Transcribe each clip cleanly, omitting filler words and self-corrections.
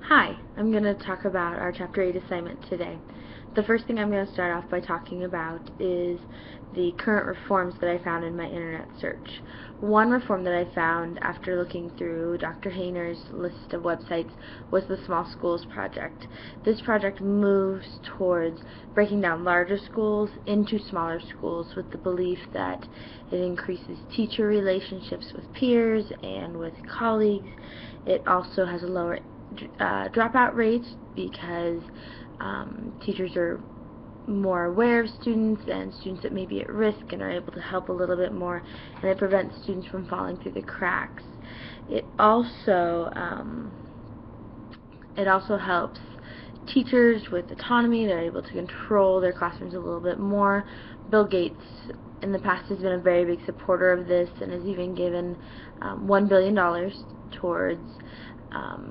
Hi, I'm going to talk about our Chapter 8 assignment today. The first thing I'm going to start off by talking about is the current reforms that I found in my internet search. One reform that I found after looking through Dr. Hayner's list of websites was the Small Schools Project. This project moves towards breaking down larger schools into smaller schools with the belief that it increases teacher relationships with peers and with colleagues. It also has a lower dropout rates because teachers are more aware of students and students that may be at risk and are able to help a little bit more, and it prevents students from falling through the cracks. It also helps teachers with autonomy. They're able to control their classrooms a little bit more. Bill Gates in the past has been a very big supporter of this and has even given $1 billion towards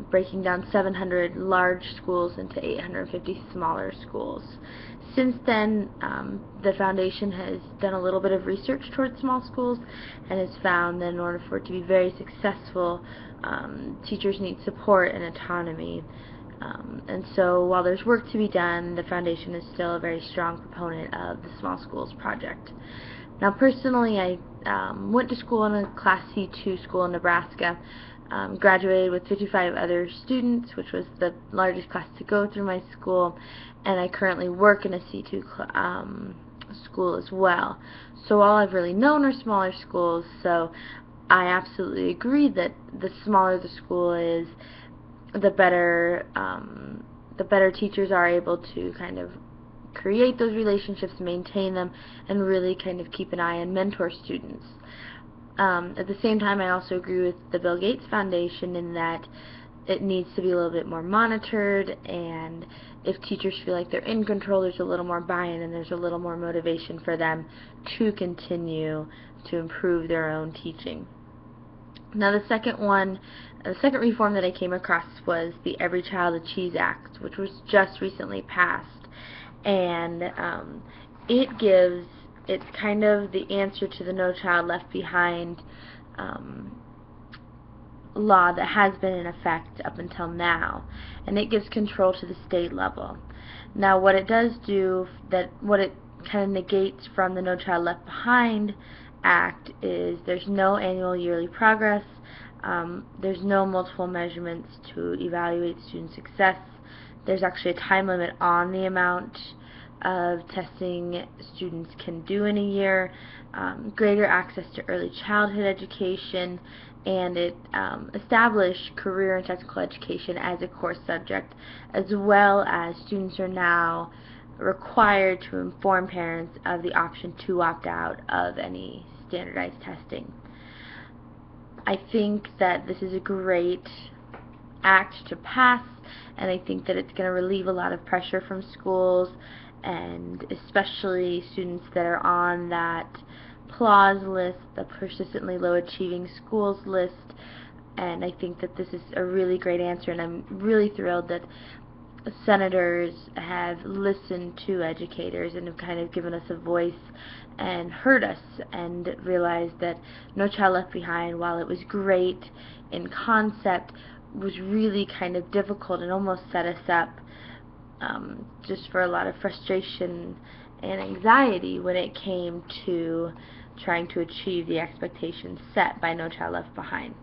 breaking down 700 large schools into 850 smaller schools. Since then, the foundation has done a little bit of research towards small schools and has found that in order for it to be very successful, teachers need support and autonomy. And so while there's work to be done, the foundation is still a very strong proponent of the Small Schools Project. Now, personally, I went to school in a Class C2 school in Nebraska, graduated with 55 other students, which was the largest class to go through my school, and I currently work in a C2 school as well. So all I've really known are smaller schools, so I absolutely agree that the smaller the school is, the better teachers are able to kind of create those relationships, maintain them, and really kind of keep an eye and mentor students. At the same time, I also agree with the Bill Gates Foundation in that it needs to be a little bit more monitored, and if teachers feel like they're in control, there's a little more buy-in and there's a little more motivation for them to continue to improve their own teaching. Now, the second reform that I came across was the Every Child Achieves Act, which was just recently passed, and it's kind of the answer to the No Child Left Behind law that has been in effect up until now, and it gives control to the state level. Now, what it does do, what it kind of negates from the No Child Left Behind Act is there's no annual yearly progress, there's no multiple measurements to evaluate student success, there's actually a time limit on the amount of testing students can do in a year, greater access to early childhood education, and it established career and technical education as a core subject, as well as students are now required to inform parents of the option to opt out of any standardized testing. I think that this is a great act to pass, and I think that it's going to relieve a lot of pressure from schools, and especially students that are on that PLAS list, the persistently low achieving schools list. And I think that this is a really great answer, and I'm really thrilled that senators have listened to educators and have kind of given us a voice and heard us and realized that No Child Left Behind, while it was great in concept, was really kind of difficult and almost set us up just for a lot of frustration and anxiety when it came to trying to achieve the expectations set by No Child Left Behind.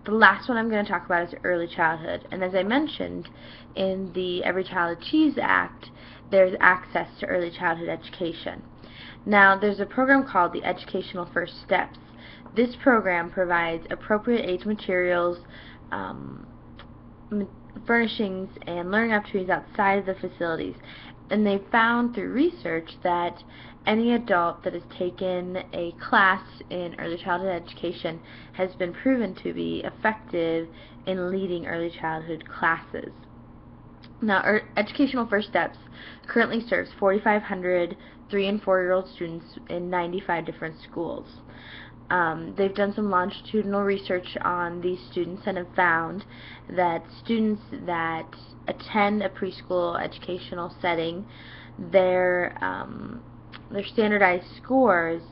The last one I'm going to talk about is early childhood, and as I mentioned, in the Every Child Achieves Act, there's access to early childhood education. Now, there's a program called the Educational First Steps. This program provides appropriate age materials, furnishings, and learning opportunities outside of the facilities. And they found through research that any adult that has taken a class in early childhood education has been proven to be effective in leading early childhood classes. Now, Educational First Steps currently serves 4,500 3- and 4-year-old students in 95 different schools. They've done some longitudinal research on these students and have found that students that attend a preschool educational setting, their standardized scores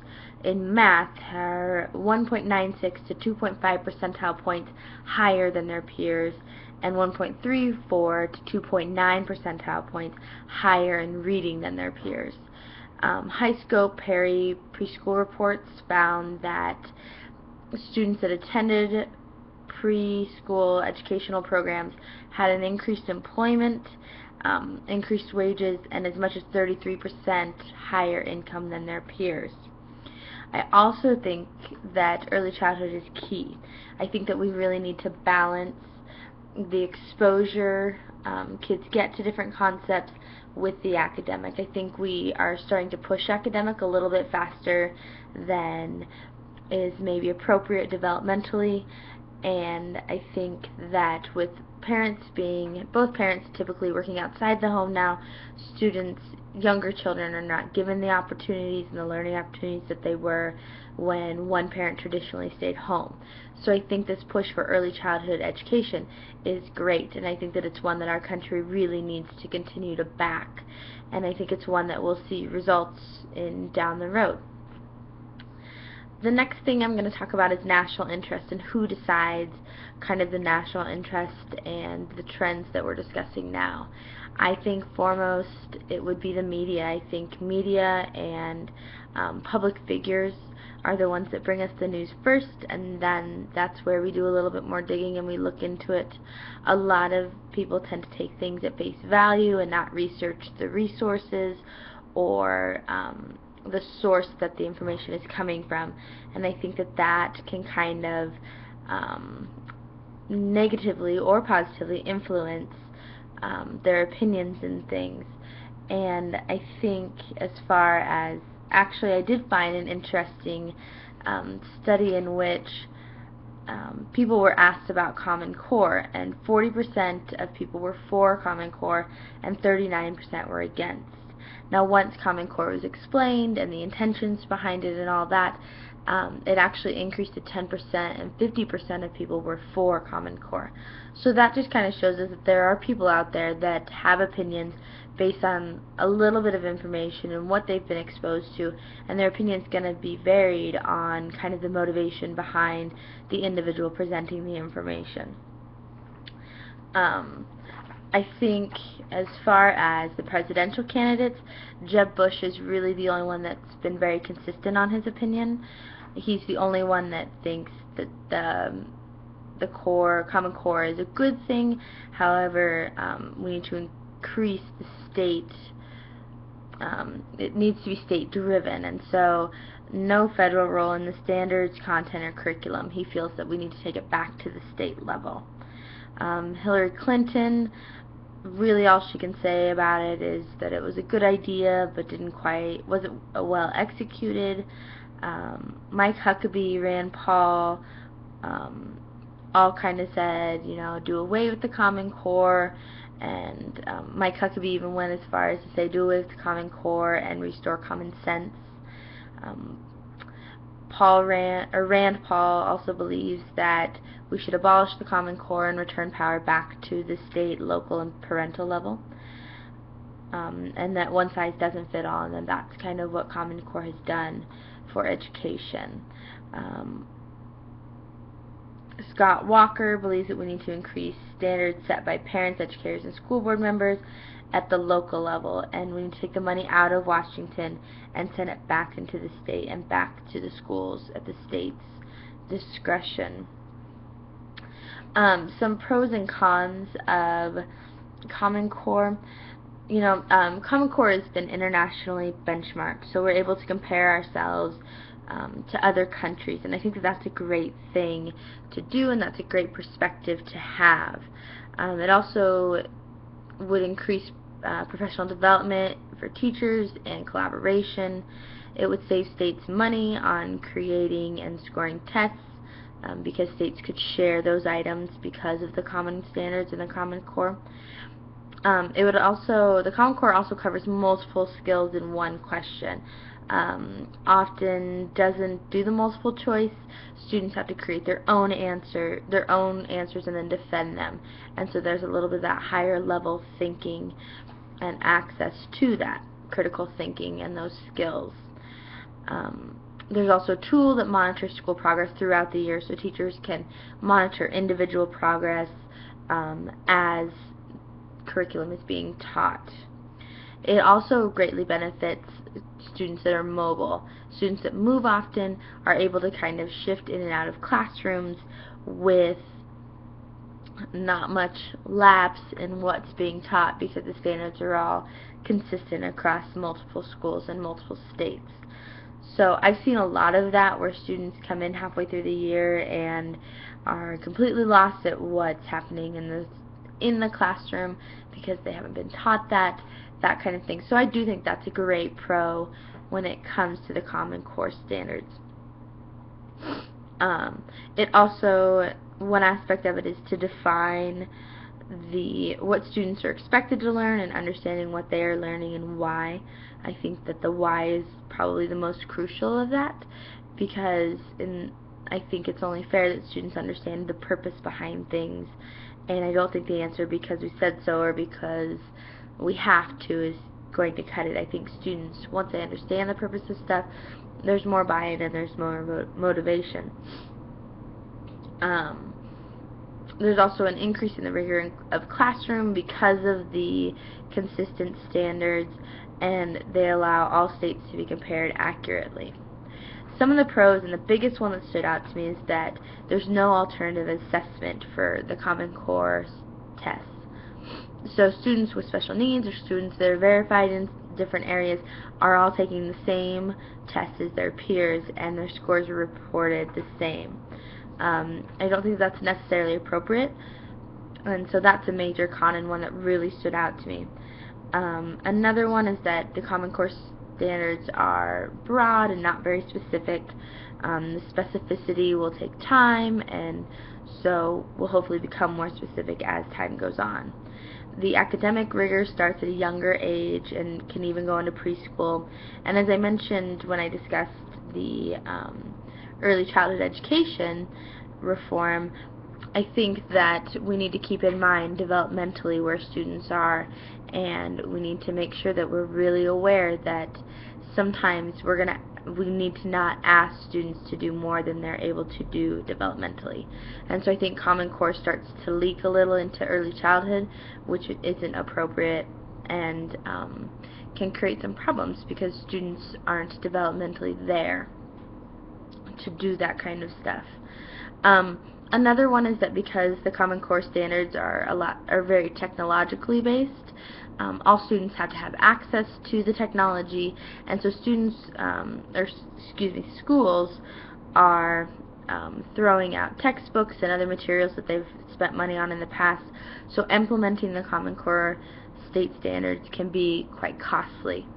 in math are 1.96 to 2.5 percentile points higher than their peers, and 1.34 to 2.9 percentile points higher in reading than their peers. HighScope Perry preschool reports found that students that attended preschool educational programs had an increased employment, increased wages, and as much as 33% higher income than their peers. I also think that early childhood is key. I think that we really need to balance the exposure kids get to different concepts with the academic. I think we are starting to push academic a little bit faster than is maybe appropriate developmentally, and I think that with both parents typically working outside the home now, younger children are not given the opportunities and the learning opportunities that they were when one parent traditionally stayed home. So I think this push for early childhood education is great, and I think that it's one that our country really needs to continue to back, and I think it's one that we'll see results in down the road. The next thing I'm going to talk about is national interest and who decides kind of the national interest and the trends that we're discussing now. I think foremost it would be the media. I think media and public figures are the ones that bring us the news first, and then that's where we do a little bit more digging and we look into it. A lot of people tend to take things at face value and not research the resources or the source that the information is coming from, and I think that that can kind of negatively or positively influence their opinions and things. And I think as far as, actually I did find an interesting study in which people were asked about Common Core, and 40% of people were for Common Core and 39% were against. Now, once Common Core was explained and the intentions behind it and all that, it actually increased to 10%, and 50% of people were for Common Core. So that just kind of shows us that there are people out there that have opinions based on a little bit of information and what they've been exposed to, and their opinion's going to be varied on kind of the motivation behind the individual presenting the information. I think as far as the presidential candidates, Jeb Bush is really the only one that's been very consistent on his opinion. He's the only one that thinks that the Common Core is a good thing. However, we need to increase the state. It needs to be state-driven, and so no federal role in the standards, content, or curriculum. He feels that we need to take it back to the state level. Hillary Clinton, really all she can say about it is that it was a good idea but wasn't well executed. Mike Huckabee, Rand Paul, all kind of said, do away with the Common Core, and Mike Huckabee even went as far as to say do away with the Common Core and restore common sense. Rand Paul also believes that we should abolish the Common Core and return power back to the state, local, and parental level, and that one size doesn't fit all, and then that's kind of what Common Core has done for education. Scott Walker believes that we need to increase standards set by parents, educators, and school board members at the local level, and we need to take the money out of Washington and send it back into the state and back to the schools at the state's discretion. Some pros and cons of Common Core. Common Core has been internationally benchmarked, so we're able to compare ourselves to other countries, and I think that that's a great thing to do, and that's a great perspective to have. It also would increase professional development for teachers and collaboration. It would save states money on creating and scoring tests, because states could share those items because of the common standards and the Common Core. The Common Core also covers multiple skills in one question. Often doesn't do the multiple choice. Students have to create their own answers and then defend them. And so there's a little bit of that higher level thinking and access to that critical thinking and those skills. There's also a tool that monitors school progress throughout the year, so teachers can monitor individual progress as curriculum is being taught. It also greatly benefits students that are mobile. Students that move often are able to kind of shift in and out of classrooms with not much lapse in what's being taught because the standards are all consistent across multiple schools and multiple states. So I've seen a lot of that where students come in halfway through the year and are completely lost at what's happening in the classroom because they haven't been taught that kind of thing. So I do think that's a great pro when it comes to the Common Core standards. It also, one aspect of it is to define what students are expected to learn and understanding what they are learning and why. I think that the why is probably the most crucial of that, because I think it's only fair that students understand the purpose behind things, and I don't think the answer because we said so or because we have to is going to cut it. I think students, once they understand the purpose of stuff, there's more buy-in and there's more motivation. There's also an increase in the rigor of classroom because of the consistent standards, and they allow all states to be compared accurately. Some of the pros, and the biggest one that stood out to me, is that there's no alternative assessment for the Common Core tests. So students with special needs or students that are verified in different areas are all taking the same test as their peers, and their scores are reported the same. I don't think that's necessarily appropriate, and so that's a major con and one that really stood out to me. Another one is that the Common Core standards are broad and not very specific. The specificity will take time, and so will hopefully become more specific as time goes on. The academic rigor starts at a younger age and can even go into preschool. And as I mentioned when I discussed the early childhood education reform, I think that we need to keep in mind developmentally where students are, and we need to make sure that we're really aware that sometimes we need to not ask students to do more than they're able to do developmentally. And so I think Common Core starts to leak a little into early childhood, which isn't appropriate, and can create some problems because students aren't developmentally there to do that kind of stuff. Another one is that because the Common Core standards are very technologically based, all students have to have access to the technology, and so schools are throwing out textbooks and other materials that they've spent money on in the past. So implementing the Common Core state standards can be quite costly.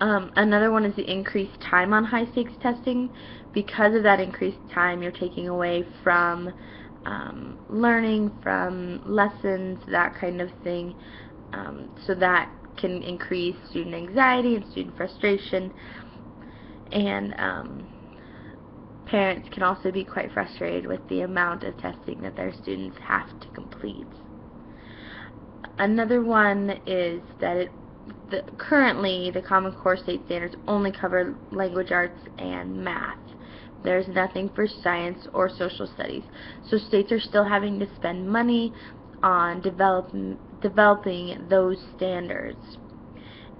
Another one is the increased time on high-stakes testing. Because of that increased time, you're taking away from learning, from lessons, that kind of thing. So that can increase student anxiety and student frustration. And parents can also be quite frustrated with the amount of testing that their students have to complete. Another one is that currently the Common Core state standards only cover language arts and math. There's nothing for science or social studies. So states are still having to spend money on developing those standards.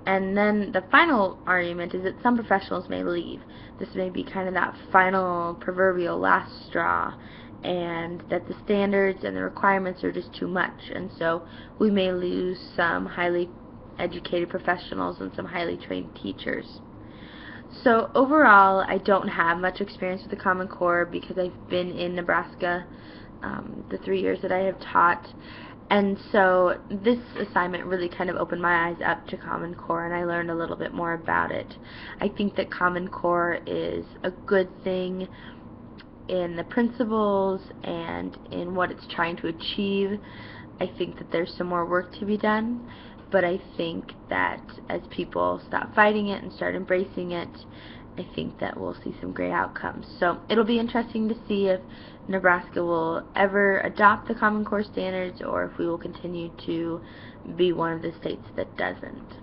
And then the final argument is that some professionals may leave. This may be kind of that final proverbial last straw, and that the standards and the requirements are just too much, and so we may lose some highly educated professionals and some highly trained teachers. So overall, I don't have much experience with the Common Core because I've been in Nebraska the 3 years that I have taught, and so this assignment really kind of opened my eyes up to Common Core, and I learned a little bit more about it. I think that Common Core is a good thing in the principles and in what it's trying to achieve. I think that there's some more work to be done, but I think that as people stop fighting it and start embracing it, I think that we'll see some great outcomes. So it'll be interesting to see if Nebraska will ever adopt the Common Core standards or if we will continue to be one of the states that doesn't.